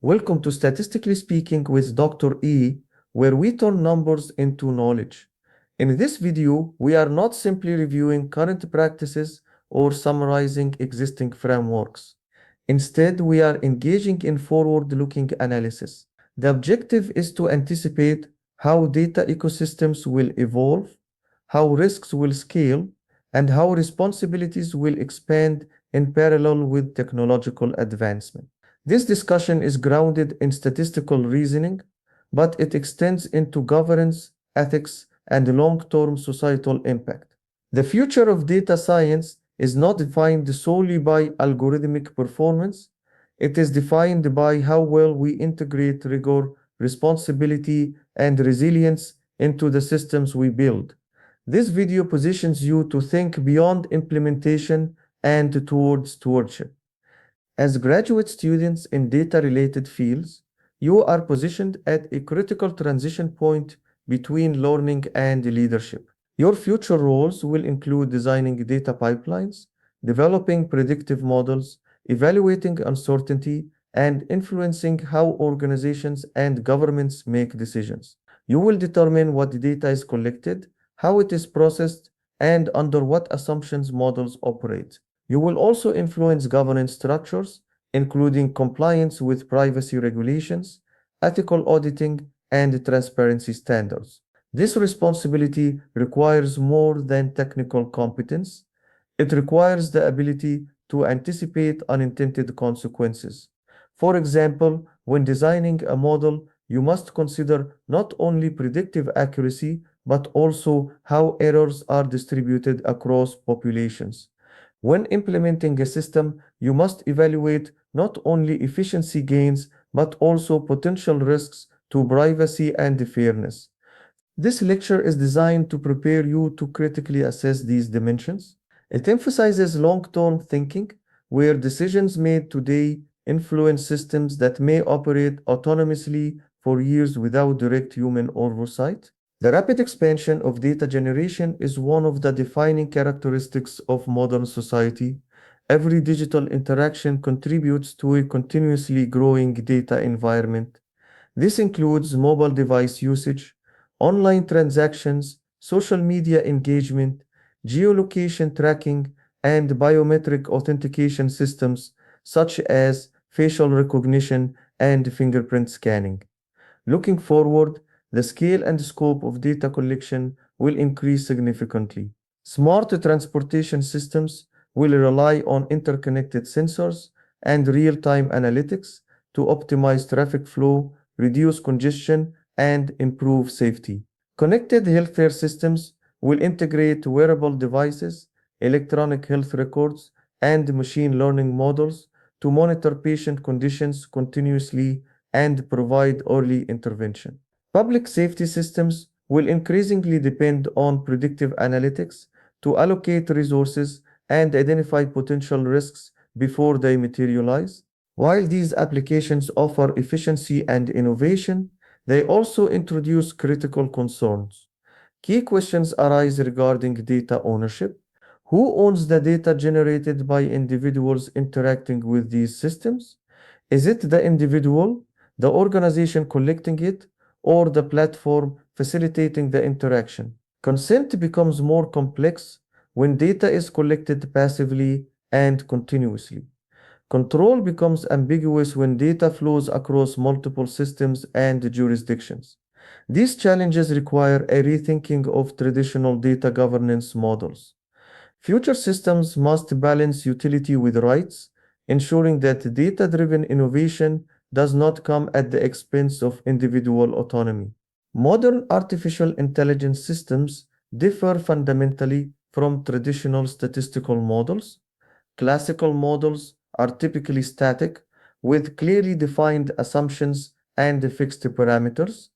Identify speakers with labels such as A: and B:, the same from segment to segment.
A: Welcome to Statistically Speaking with Dr. E, where we turn numbers into knowledge. In this video, we are not simply reviewing current practices or summarizing existing frameworks. Instead, we are engaging in forward-looking analysis. The objective is to anticipate how data ecosystems will evolve, how risks will scale, and how responsibilities will expand in parallel with technological advancement. This discussion is grounded in statistical reasoning, but it extends into governance, ethics, and long-term societal impact. The future of data science is not defined solely by algorithmic performance. It is defined by how well we integrate rigor, responsibility, and resilience into the systems we build. This video positions you to think beyond implementation and towards stewardship. As graduate students in data-related fields, you are positioned at a critical transition point between learning and leadership. Your future roles will include designing data pipelines, developing predictive models, evaluating uncertainty, and influencing how organizations and governments make decisions. You will determine what data is collected, how it is processed, and under what assumptions models operate. You will also influence governance structures, including compliance with privacy regulations, ethical auditing, and transparency standards. This responsibility requires more than technical competence. It requires the ability to anticipate unintended consequences. For example, when designing a model, you must consider not only predictive accuracy, but also how errors are distributed across populations. When implementing a system, you must evaluate not only efficiency gains, but also potential risks to privacy and fairness. This lecture is designed to prepare you to critically assess these dimensions. It emphasizes long-term thinking, where decisions made today influence systems that may operate autonomously for years without direct human oversight. The rapid expansion of data generation is one of the defining characteristics of modern society. Every digital interaction contributes to a continuously growing data environment. This includes mobile device usage, online transactions, social media engagement, geolocation tracking, and biometric authentication systems such as facial recognition and fingerprint scanning. Looking forward, the scale and scope of data collection will increase significantly. Smart transportation systems will rely on interconnected sensors and real-time analytics to optimize traffic flow, reduce congestion, and improve safety. Connected healthcare systems will integrate wearable devices, electronic health records, and machine learning models to monitor patient conditions continuously and provide early intervention. Public safety systems will increasingly depend on predictive analytics to allocate resources and identify potential risks before they materialize. While these applications offer efficiency and innovation, they also introduce critical concerns. Key questions arise regarding data ownership. Who owns the data generated by individuals interacting with these systems? Is it the individual, the organization collecting it, or the platform facilitating the interaction? Consent becomes more complex when data is collected passively and continuously. Control becomes ambiguous when data flows across multiple systems and jurisdictions. These challenges require a rethinking of traditional data governance models. Future systems must balance utility with rights, ensuring that data-driven innovation does not come at the expense of individual autonomy. Modern artificial intelligence systems differ fundamentally from traditional statistical models. Classical models are typically static, with clearly defined assumptions and fixed parameters.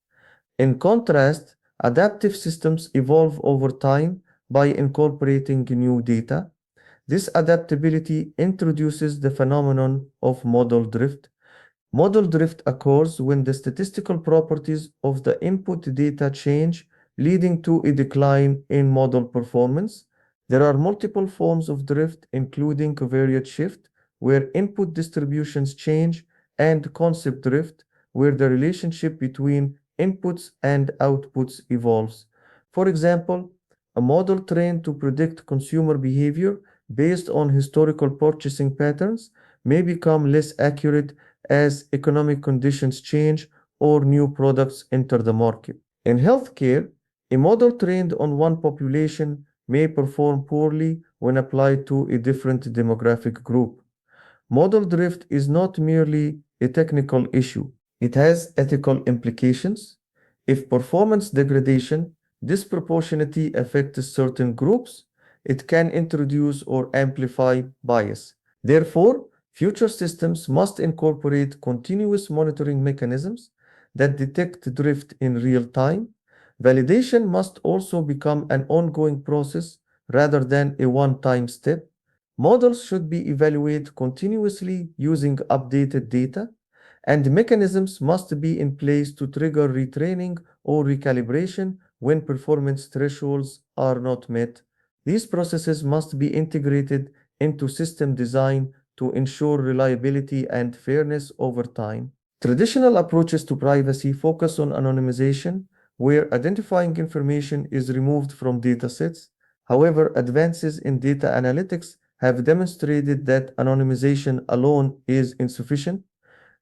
A: In contrast, adaptive systems evolve over time by incorporating new data. This adaptability introduces the phenomenon of model drift. Model drift occurs when the statistical properties of the input data change, leading to a decline in model performance. There are multiple forms of drift, including covariate shift, where input distributions change and concept drift, where the relationship between inputs and outputs evolves. For example, a model trained to predict consumer behavior based on historical purchasing patterns may become less accurate as economic conditions change or new products enter the market. In healthcare, a model trained on one population may perform poorly when applied to a different demographic group. Model drift is not merely a technical issue, it has ethical implications. If performance degradation disproportionately affects certain groups, it can introduce or amplify bias. Therefore, future systems must incorporate continuous monitoring mechanisms that detect drift in real time. Validation must also become an ongoing process rather than a one-time step. Models should be evaluated continuously using updated data, and mechanisms must be in place to trigger retraining or recalibration when performance thresholds are not met. These processes must be integrated into system design to ensure reliability and fairness over time. Traditional approaches to privacy focus on anonymization, where identifying information is removed from datasets. However, advances in data analytics have demonstrated that anonymization alone is insufficient.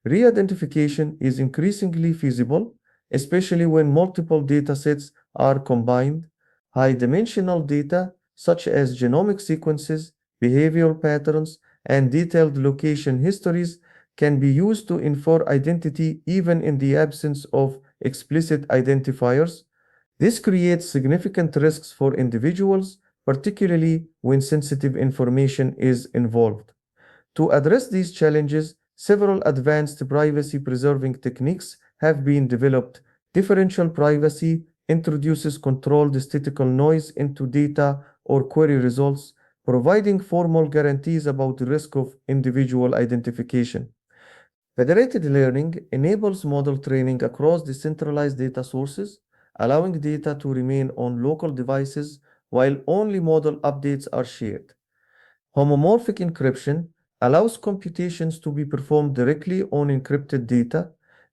A: Re-identification is increasingly feasible, especially when multiple datasets are combined. High-dimensional data, such as genomic sequences, behavioral patterns, and detailed location histories, can be used to infer identity even in the absence of explicit identifiers. This creates significant risks for individuals, particularly when sensitive information is involved. To address these challenges, several advanced privacy-preserving techniques have been developed. Differential privacy introduces controlled statistical noise into data or query results, providing formal guarantees about the risk of individual identification. Federated learning enables model training across decentralized data sources, allowing data to remain on local devices while only model updates are shared. Homomorphic encryption allows computations to be performed directly on encrypted data,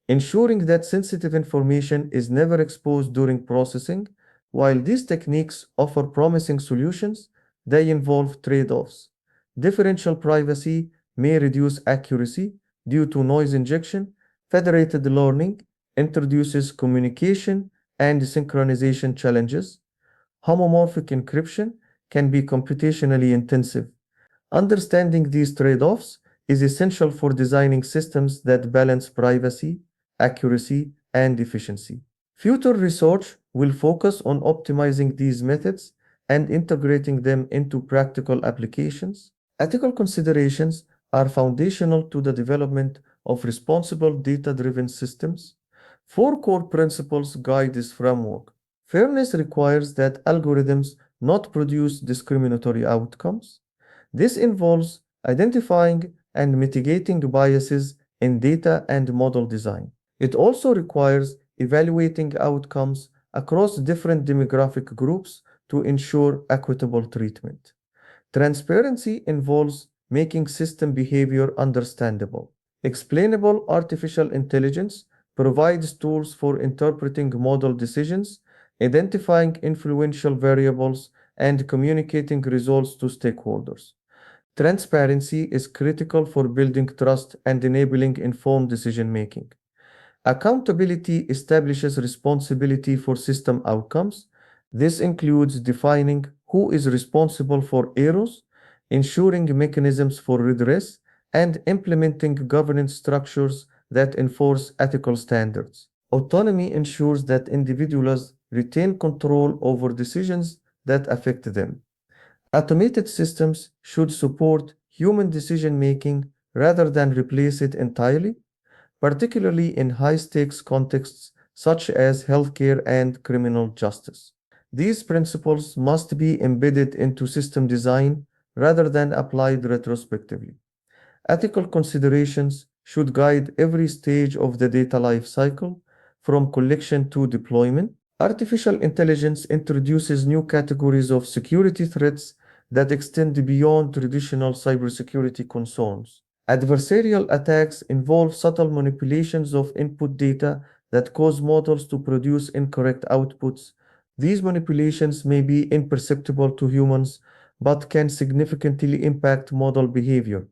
A: ensuring that sensitive information is never exposed during processing. While these techniques offer promising solutions, they involve trade-offs. Differential privacy may reduce accuracy due to noise injection. Federated learning introduces communication and synchronization challenges. Homomorphic encryption can be computationally intensive. Understanding these trade-offs is essential for designing systems that balance privacy, accuracy, and efficiency. Future research will focus on optimizing these methods and integrating them into practical applications. Ethical considerations are foundational to the development of responsible data-driven systems. Four core principles guide this framework. Fairness requires that algorithms not produce discriminatory outcomes. This involves identifying and mitigating biases in data and model design. It also requires evaluating outcomes across different demographic groups to ensure equitable treatment. Transparency involves making system behavior understandable. Explainable artificial intelligence provides tools for interpreting model decisions, identifying influential variables, and communicating results to stakeholders. Transparency is critical for building trust and enabling informed decision making. Accountability establishes responsibility for system outcomes. This includes defining who is responsible for errors, ensuring mechanisms for redress, and implementing governance structures that enforce ethical standards. Autonomy ensures that individuals retain control over decisions that affect them. Automated systems should support human decision making rather than replace it entirely, particularly in high-stakes contexts such as healthcare and criminal justice. These principles must be embedded into system design rather than applied retrospectively. Ethical considerations should guide every stage of the data lifecycle, from collection to deployment. Artificial intelligence introduces new categories of security threats that extend beyond traditional cybersecurity concerns. Adversarial attacks involve subtle manipulations of input data that cause models to produce incorrect outputs. These manipulations may be imperceptible to humans, but can significantly impact model behavior.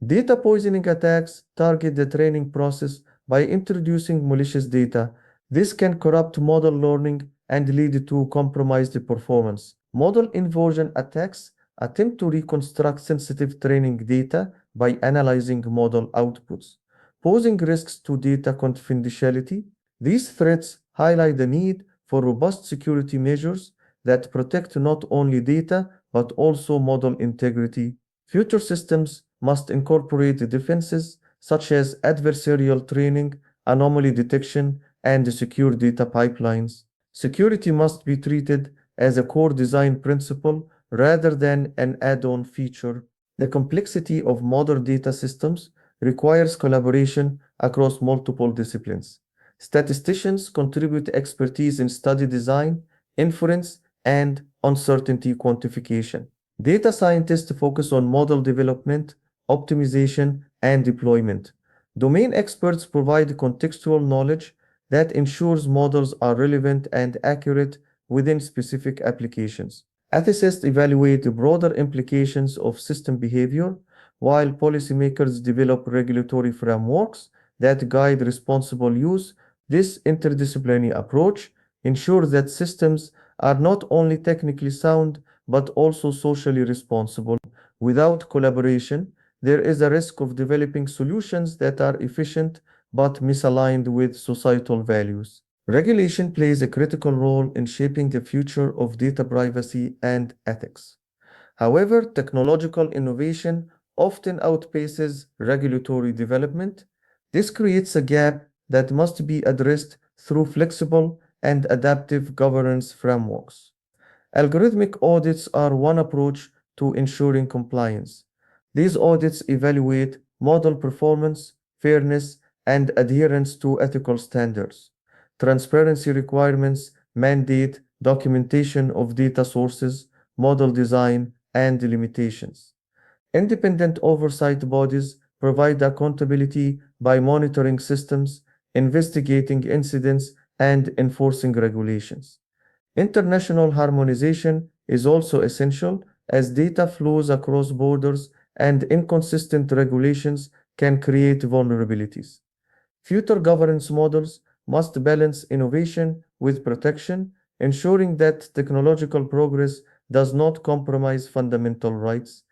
A: Data poisoning attacks target the training process by introducing malicious data. This can corrupt model learning and lead to compromised performance. Model inversion attacks attempt to reconstruct sensitive training data by analyzing model outputs, posing risks to data confidentiality. These threats highlight the need for robust security measures that protect not only data but also model integrity. Future systems must incorporate defenses such as adversarial training, anomaly detection, and secure data pipelines. Security must be treated as a core design principle rather than an add-on feature. The complexity of modern data systems requires collaboration across multiple disciplines. Statisticians contribute expertise in study design, inference, and uncertainty quantification. Data scientists focus on model development, optimization, and deployment. Domain experts provide contextual knowledge that ensures models are relevant and accurate within specific applications. Ethicists evaluate the broader implications of system behavior, while policymakers develop regulatory frameworks that guide responsible use. This interdisciplinary approach ensures that systems are not only technically sound but also socially responsible. Without collaboration, there is a risk of developing solutions that are efficient but misaligned with societal values. Regulation plays a critical role in shaping the future of data privacy and ethics. However, technological innovation often outpaces regulatory development. This creates a gap that must be addressed through flexible and adaptive governance frameworks. Algorithmic audits are one approach to ensuring compliance. These audits evaluate model performance, fairness, and adherence to ethical standards. Transparency requirements mandate documentation of data sources, model design, and limitations. Independent oversight bodies provide accountability by monitoring systems, investigating incidents, and enforcing regulations. International harmonization is also essential as data flows across borders and inconsistent regulations can create vulnerabilities. Future governance models must balance innovation with protection, ensuring that technological progress does not compromise fundamental rights.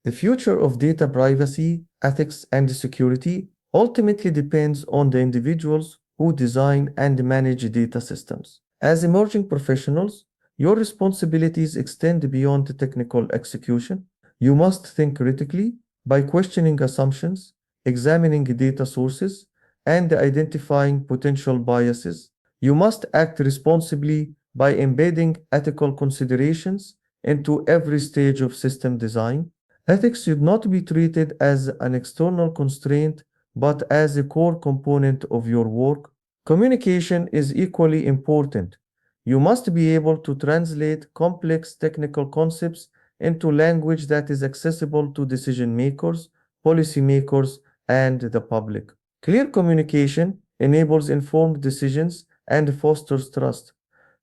A: The future of data privacy, ethics, and security ultimately depends on the individuals who design and manage data systems. As emerging professionals, your responsibilities extend beyond the technical execution. You must think critically by questioning assumptions, examining data sources, and identifying potential biases. You must act responsibly by embedding ethical considerations into every stage of system design. Ethics should not be treated as an external constraint, but as a core component of your work. Communication is equally important. You must be able to translate complex technical concepts into language that is accessible to decision makers, policymakers, and the public. Clear communication enables informed decisions and fosters trust.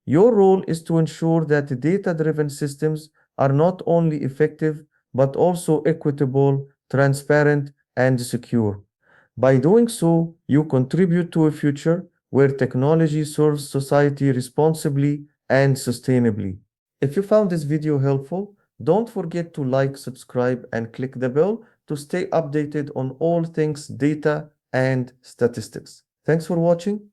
A: Your role is to ensure that data-driven systems are not only effective but also equitable, transparent, and secure. By doing so, you contribute to a future where technology serves society responsibly and sustainably. If you found this video helpful, don't forget to like, subscribe, and click the bell to stay updated on all things data and statistics. Thanks for watching.